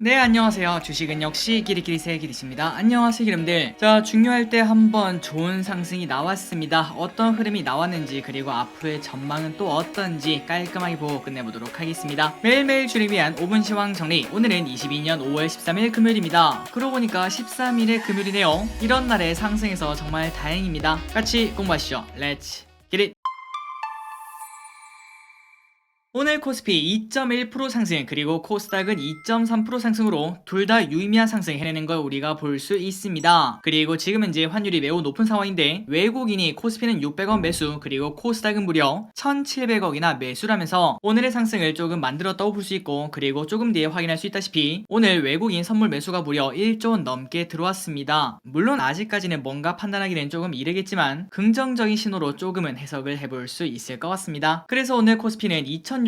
네, 안녕하세요. 주식은 역시 끼리끼리새 끼리십니다. 안녕하세요, 여러분들. 자, 중요할 때 한번 좋은 상승이 나왔습니다. 어떤 흐름이 나왔는지 그리고 앞으로의 전망은 또 어떤지 깔끔하게 보고 끝내보도록 하겠습니다. 매일매일 주를 위한 5분 시황 정리. 오늘은 22년 5월 13일 금요일입니다. 그러고 보니까 13일의 금요일이네요. 이런 날에 상승해서 정말 다행입니다. 같이 공부하시죠. 렛츠 기릿! 오늘 코스피 2.1% 상승 그리고 코스닥은 2.3% 상승으로 둘 다 유의미한 상승 해내는 걸 우리가 볼 수 있습니다. 그리고 지금 현재 환율이 매우 높은 상황인데 외국인이 코스피는 600원 매수 그리고 코스닥은 무려 1700억이나 매수라면서 오늘의 상승을 조금 만들었다고 볼 수 있고, 그리고 조금 뒤에 확인할 수 있다시피 오늘 외국인 선물 매수가 무려 1조 원 넘게 들어왔습니다. 물론 아직까지는 뭔가 판단하기는 조금 이르겠지만 긍정적인 신호로 조금은 해석을 해볼 수 있을 것 같습니다. 그래서 오늘 코스피는 2604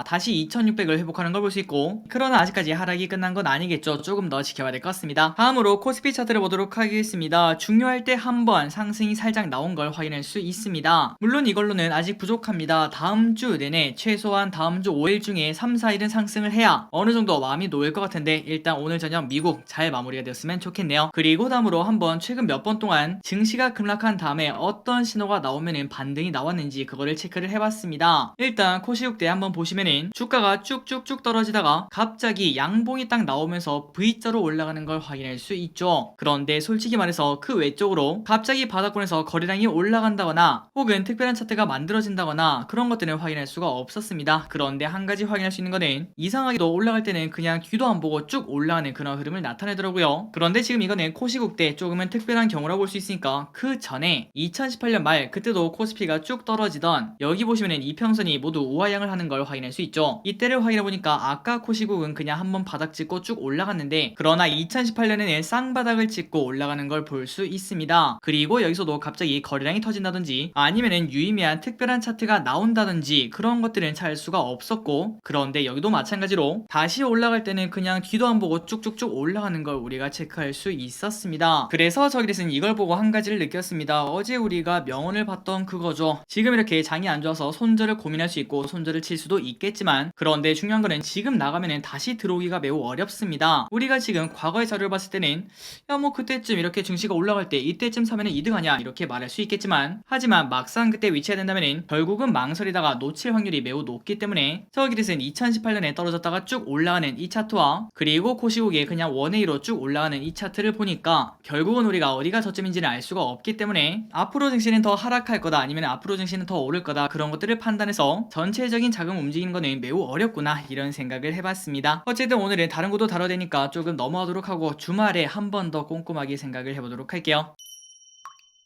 다시 2600을 회복하는 걸 볼 수 있고, 그러나 아직까지 하락이 끝난 건 아니겠죠. 조금 더 지켜봐야 될 것 같습니다. 다음으로 코스피 차트를 보도록 하겠습니다. 중요할 때 한번 상승이 살짝 나온 걸 확인할 수 있습니다. 물론 이걸로는 아직 부족합니다. 다음 주 내내 최소한 다음 주 5일 중에 3, 4일은 상승을 해야 어느 정도 마음이 놓일 것 같은데, 일단 오늘 저녁 미국 잘 마무리가 되었으면 좋겠네요. 그리고 다음으로 한번 최근 몇 번 동안 증시가 급락한 다음에 어떤 신호가 나오면은 반등이 나왔는지 그거를 체크를 해봤습니다. 일단 코시국 때 한번 보시면은 주가가 쭉쭉쭉 떨어지다가 갑자기 양봉이 딱 나오면서 V자로 올라가는 걸 확인할 수 있죠. 그런데 솔직히 말해서 그 외쪽으로 갑자기 바닥권에서 거래량이 올라간다거나 혹은 특별한 차트가 만들어진다거나 그런 것들은 확인할 수가 없었습니다. 그런데 한 가지 확인할 수 있는 거는 이상하게도 올라갈 때는 그냥 뒤도 안 보고 쭉 올라가는 그런 흐름을 나타내더라고요. 그런데 지금 이거는 코시국 때 조금은 특별한 경우라고 볼 수 있으니까, 그 전에 2018년 말 그때도 코스피가 쭉 떨어지던 여기 보시면은 이평선이 모두 우하향을 하는 걸 확인할 수 있죠. 이때를 확인해보니까 아까 코시국은 그냥 한번 바닥 찍고 쭉 올라갔는데, 그러나 2018년에는 쌍바닥을 찍고 올라가는 걸 볼 수 있습니다. 그리고 여기서도 갑자기 거래량이 터진다든지 아니면은 유의미한 특별한 차트가 나온다든지 그런 것들은 찾을 수가 없었고, 그런데 여기도 마찬가지로 다시 올라갈 때는 그냥 뒤도 안 보고 쭉쭉쭉 올라가는 걸 우리가 체크할 수 있었습니다. 그래서 저기에서는 이걸 보고 한 가지를 느꼈습니다. 어제 우리가 명언을 봤던 그거죠. 지금 이렇게 장이 안 좋아서 손절을 고민할 수 있고 손절을 칠 수도 있겠지만, 그런데 중요한 거는 지금 나가면은 다시 들어오기가 매우 어렵습니다. 우리가 지금 과거의 자료를 봤을 때는 야 뭐 그때쯤 이렇게 증시가 올라갈 때 이때쯤 사면은 이득 아니야 이렇게 말할 수 있겠지만, 하지만 막상 그때 위치해야 된다면은 결국은 망설이다가 놓칠 확률이 매우 높기 때문에 저기에서는 2018년에 떨어졌다가 쭉 올라가는 이 차트와 그리고 코시국에 그냥 원웨이로 쭉 올라가는 이 차트를 보니까 결국은 우리가 어디가 저점인지는 알 수가 없기 때문에 앞으로 증시는 더 하락할 거다 아니면 앞으로 증시는 더 오를 거다 그런 것들을 판단해서 전체적인 자금 움직이는 거는 매우 어렵구나 이런 생각을 해봤습니다. 어쨌든 오늘은 다른 것도 다뤄야 되니까 조금 넘어가도록 하고 주말에 한 번 더 꼼꼼하게 생각을 해보도록 할게요.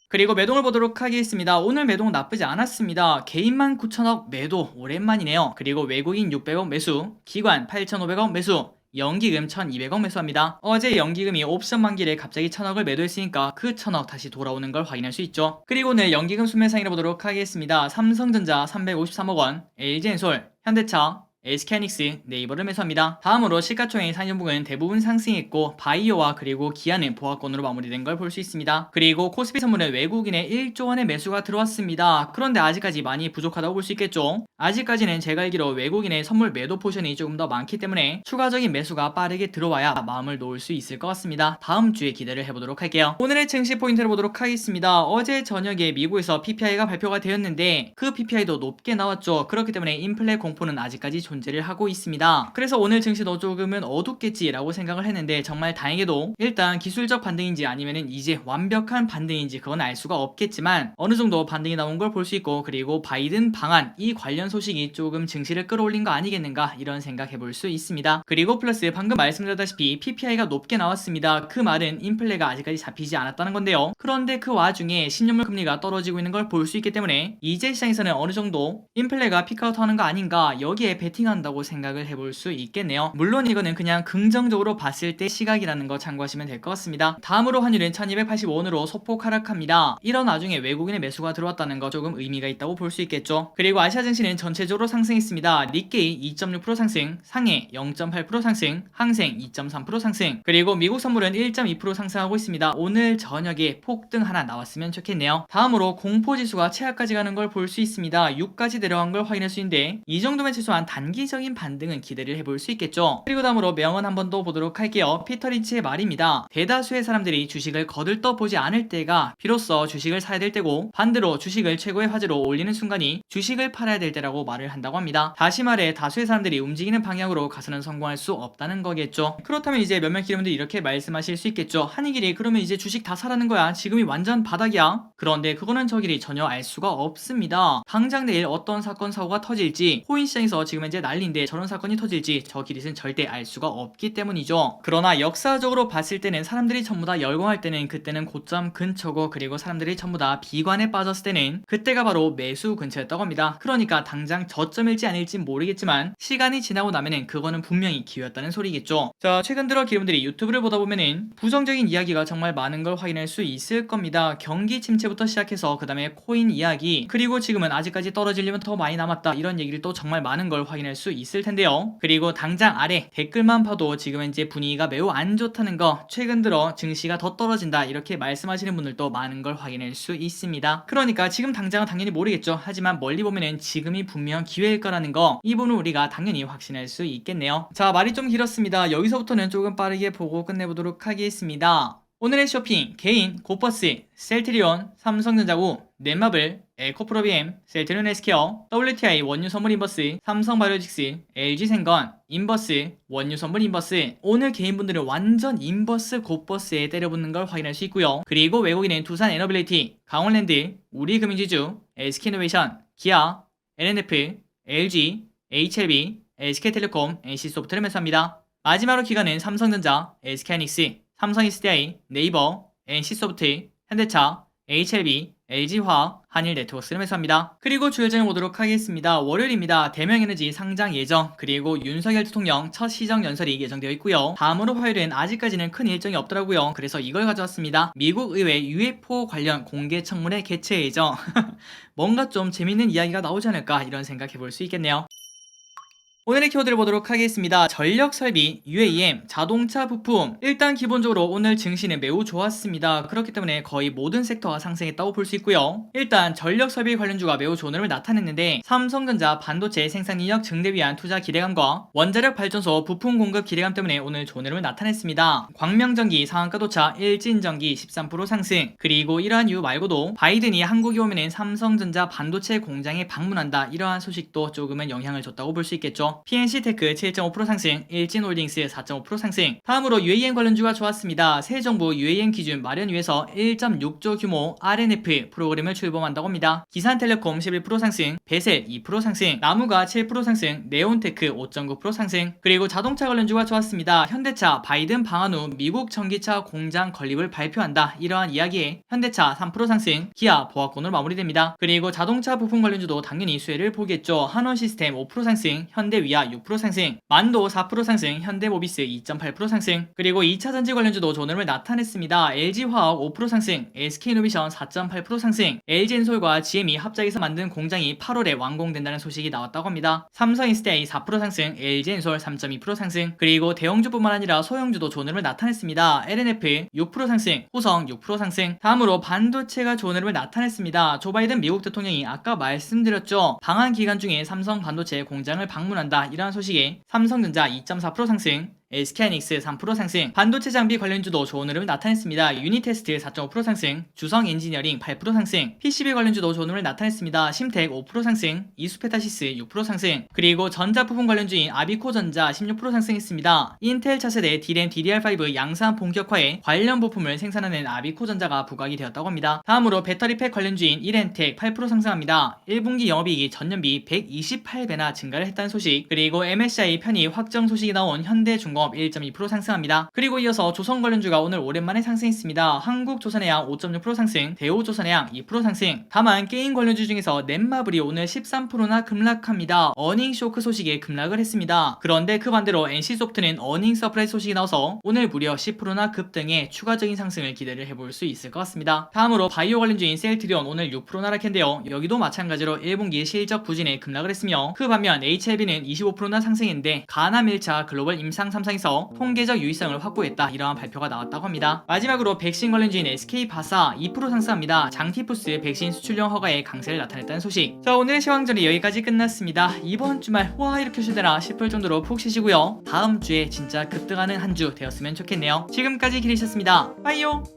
그리고 매동을 보도록 하겠습니다. 오늘 매동 나쁘지 않았습니다. 개인만 9천억 매도 오랜만이네요. 그리고 외국인 600억 매수, 기관 8,500억 매수, 연기금 1200억 매수합니다. 어제 연기금이 옵션 만기를 갑자기 1000억을 매도했으니까 그 1000억 다시 돌아오는 걸 확인할 수 있죠. 그리고 오늘 연기금 순매상이라 보도록 하겠습니다. 삼성전자 353억원, LG엔솔, 현대차, SK하이닉스, 네이버를 매수합니다. 다음으로 시가총액 상연분은 대부분 상승했고 바이오와 그리고 기아는 보합권으로 마무리된 걸 볼 수 있습니다. 그리고 코스피 선물은 외국인의 1조 원의 매수가 들어왔습니다. 그런데 아직까지 많이 부족하다고 볼 수 있겠죠. 아직까지는 제가 알기로 외국인의 선물 매도 포션이 조금 더 많기 때문에 추가적인 매수가 빠르게 들어와야 마음을 놓을 수 있을 것 같습니다. 다음 주에 기대를 해보도록 할게요. 오늘의 증시 포인트를 보도록 하겠습니다. 어제 저녁에 미국에서 PPI가 발표가 되었는데 그 PPI도 높게 나왔죠. 그렇기 때문에 인플레 공포는 아직까지 존재를 하고 있습니다. 그래서 오늘 증시도 조금은 어둡겠지라고 생각을 했는데, 정말 다행히도 일단 기술적 반등인지 아니면은 이제 완벽한 반등인지 그건 알 수가 없겠지만 어느 정도 반등이 나온 걸 볼 수 있고, 그리고 바이든 방한 이 관련 소식이 조금 증시를 끌어올린 거 아니겠는가 이런 생각 해볼 수 있습니다. 그리고 플러스 방금 말씀드렸다시피 PPI가 높게 나왔습니다. 그 말은 인플레가 아직까지 잡히지 않았다는 건데요. 그런데 그 와중에 신용물 금리가 떨어지고 있는 걸 볼 수 있기 때문에 이제 시장에서는 어느 정도 인플레가 피크아웃 하는 거 아닌가, 여기에 베팅한다고 생각을 해볼 수 있겠네요. 물론 이거는 그냥 긍정적으로 봤을 때 시각이라는 거 참고하시면 될 것 같습니다. 다음으로 환율은 1285원으로 소폭 하락합니다. 이런 와중에 외국인의 매수가 들어왔다는 거 조금 의미가 있다고 볼 수 있겠죠. 그리고 아시아 증시는 전체적으로 상승했습니다. 니케이 2.6% 상승, 상해 0.8% 상승, 항생 2.3% 상승, 그리고 미국 선물은 1.2% 상승하고 있습니다. 오늘 저녁에 폭등 하나 나왔으면 좋겠네요. 다음으로 공포지수가 최하까지 가는 걸 볼 수 있습니다. 6까지 내려간 걸 확인할 수 있는데 이 정도면 최소한 단기 단기적인 반등은 기대를 해볼 수 있겠죠. 그리고 다음으로 명언 한 번 더 보도록 할게요. 피터 린치의 말입니다. 대다수의 사람들이 주식을 거들떠보지 않을 때가 비로소 주식을 사야 될 때고, 반대로 주식을 최고의 화제로 올리는 순간이 주식을 팔아야 될 때라고 말을 한다고 합니다. 다시 말해 다수의 사람들이 움직이는 방향으로 가서는 성공할 수 없다는 거겠죠. 그렇다면 이제 몇몇 기름분들이 이렇게 말씀하실 수 있겠죠. 한이길이 그러면 이제 주식 다 사라는 거야? 지금이 완전 바닥이야? 그런데 그거는 저길이 전혀 알 수가 없습니다. 당장 내일 어떤 사건 사고가 터질지, 코인 시장에서 지금 현재 난리인데 저런 사건이 터질지 저 길이는 절대 알 수가 없기 때문이죠. 그러나 역사적으로 봤을 때는 사람들이 전부 다 열광할 때는 그때는 고점 근처고, 그리고 사람들이 전부 다 비관에 빠졌을 때는 그때가 바로 매수 근처였다고 합니다. 그러니까 당장 저점일지 아닐지 모르겠지만 시간이 지나고 나면은 그거는 분명히 기회였다는 소리겠죠. 자, 최근 들어 기름들이 유튜브를 보다 보면은 부정적인 이야기가 정말 많은 걸 확인할 수 있을 겁니다. 경기 침체부터 시작해서 그 다음에 코인 이야기, 그리고 지금은 아직까지 떨어지려면 더 많이 남았다, 이런 얘기를 또 정말 많은 걸 확인할 수 있을 텐데요. 그리고 당장 아래 댓글만 봐도 지금은 이제 분위기가 매우 안 좋다는 거, 최근 들어 증시가 더 떨어진다 이렇게 말씀하시는 분들도 많은 걸 확인할 수 있습니다. 그러니까 지금 당장은 당연히 모르겠죠. 하지만 멀리 보면은 지금이 분명 기회일 거라는 거, 이 부분은 우리가 당연히 확신할 수 있겠네요. 자, 말이 좀 길었습니다. 여기서부터는 조금 빠르게 보고 끝내보도록 하겠습니다. 오늘의 쇼핑, 개인, 고퍼스, 셀트리온, 삼성전자고, 넷마블, 에코프로비엠, 셀트리온 헬스케어, WTI 원유 선물 인버스, 삼성바이오직스, LG생건, 인버스, 원유 선물 인버스. 오늘 개인분들은 완전 인버스 고버스에 때려붙는 걸 확인할 수 있고요. 그리고 외국인은 두산 에너빌리티, 강원랜드, 우리금융지주, SK이노베이션, 기아, LNF, LG, HLB, SK텔레콤, NC소프트를 매수합니다. 마지막으로 기관은 삼성전자, SK하이닉스, 삼성SDI, 네이버, NC소프트, 현대차, HLB, LG화학, 한일네트워크스를 매수합니다. 그리고 주요정을 보도록 하겠습니다. 월요일입니다. 대명에너지 상장 예정, 그리고 윤석열 대통령 첫 시정 연설이 예정되어 있고요. 다음으로 화요일은 아직까지는 큰 일정이 없더라고요. 그래서 이걸 가져왔습니다. 미국 의회 UFO 관련 공개 청문회 개최 예정. 뭔가 좀 재밌는 이야기가 나오지 않을까, 이런 생각해볼 수 있겠네요. 오늘의 키워드를 보도록 하겠습니다. 전력설비, UAM, 자동차 부품. 일단 기본적으로 오늘 증시는 매우 좋았습니다. 그렇기 때문에 거의 모든 섹터가 상승했다고 볼 수 있고요. 일단 전력설비 관련주가 매우 좋은 흐름을 나타냈는데, 삼성전자 반도체 생산인력 증대 위한 투자 기대감과 원자력 발전소 부품 공급 기대감 때문에 오늘 좋은 흐름을 나타냈습니다. 광명전기 상한가도차, 일진전기 13% 상승. 그리고 이러한 이유 말고도 바이든이 한국에 오면은 삼성전자 반도체 공장에 방문한다, 이러한 소식도 조금은 영향을 줬다고 볼 수 있겠죠. PNC테크 7.5% 상승, 일진홀딩스 4.5% 상승. 다음으로 UAM 관련주가 좋았습니다. 새 정부 UAM 기준 마련 위해서 1.6조 규모 RNF 프로그램을 출범한다고 합니다. 기산텔레콤 11% 상승, 베셀 2% 상승, 나무가 7% 상승, 네온테크 5.9% 상승. 그리고 자동차 관련주가 좋았습니다. 현대차 바이든 방한 후 미국 전기차 공장 건립을 발표한다, 이러한 이야기에 현대차 3% 상승, 기아 보합권으로 마무리됩니다. 그리고 자동차 부품 관련주도 당연히 수혜를 보겠죠. 한원시스템 5% 상승, 현대 위아 6% 상승, 만도 4% 상승, 현대모비스 2.8% 상승. 그리고 2차전지 관련주도 좋은 흐름을 나타냈습니다. LG화학 5% 상승, SK이노베이션 4.8% 상승, LG엔솔과 GM이 합작해서 만든 공장이 8월에 완공된다는 소식이 나왔다고 합니다. 삼성SDI 4% 상승, LG엔솔 3.2% 상승. 그리고 대형주뿐만 아니라 소형주도 좋은 흐름을 나타냈습니다. LNF 6% 상승, 호성 6% 상승. 다음으로 반도체가 좋은 흐름을 나타냈습니다. 조 바이든 미국 대통령이 아까 말씀드렸죠. 방한 기간 중에 삼성 반도체 공장을 방문한다, 이러한 소식에 삼성전자 2.4% 상승, SK하이닉스 3% 상승, 반도체 장비 관련주도 좋은 흐름을 나타냈습니다. 유니테스트 4.5% 상승, 주성 엔지니어링 8% 상승, PCB 관련주도 좋은 흐름을 나타냈습니다. 심텍 5% 상승, 이수페타시스 6% 상승. 그리고 전자부품 관련주인 아비코전자 16% 상승했습니다. 인텔 차세대 D램 DDR5 양산 본격화에 관련 부품을 생산하는 아비코전자가 부각이 되었다고 합니다. 다음으로 배터리팩 관련주인 이렌텍 8% 상승합니다. 1분기 영업이익이 전년비 128배나 증가를 했다는 소식. 그리고 MSCI 편입 확정 소식이 나온 현대중공업 1.2% 상승합니다. 그리고 이어서 조선 관련주가 오늘 오랜만에 상승했습니다. 한국조선해양 5.6% 상승, 대우조선해양 2% 상승. 다만 게임 관련주 중에서 넷마블이 오늘 13%나 급락합니다. 어닝 쇼크 소식에 급락을 했습니다. 그런데 그 반대로 NC소프트는 어닝 서프라이즈 소식이 나와서 오늘 무려 10%나 급등해 추가적인 상승을 기대를 해볼 수 있을 것 같습니다. 다음으로 바이오 관련주인 셀트리온 오늘 6% 하락했는데요. 여기도 마찬가지로 1분기 실적 부진에 급락을 했으며, 그 반면 HLB는 25%나 상승했는데 가나 1차 글로벌 임상 3사 3상에서 통계적 유의성을 확보했다. 이러한 발표가 나왔다고 합니다. 마지막으로 백신 관련주인 SK바사 2% 상승합니다. 장티푸스 백신 수출용 허가에 강세를 나타냈다는 소식. 자, 오늘의 시황전이 여기까지 끝났습니다. 이번 주말 와 이렇게 쉬되나 싶을 정도로 푹 쉬시고요. 다음 주에 진짜 급등하는 한 주 되었으면 좋겠네요. 지금까지 기리셨습니다. 빠이요.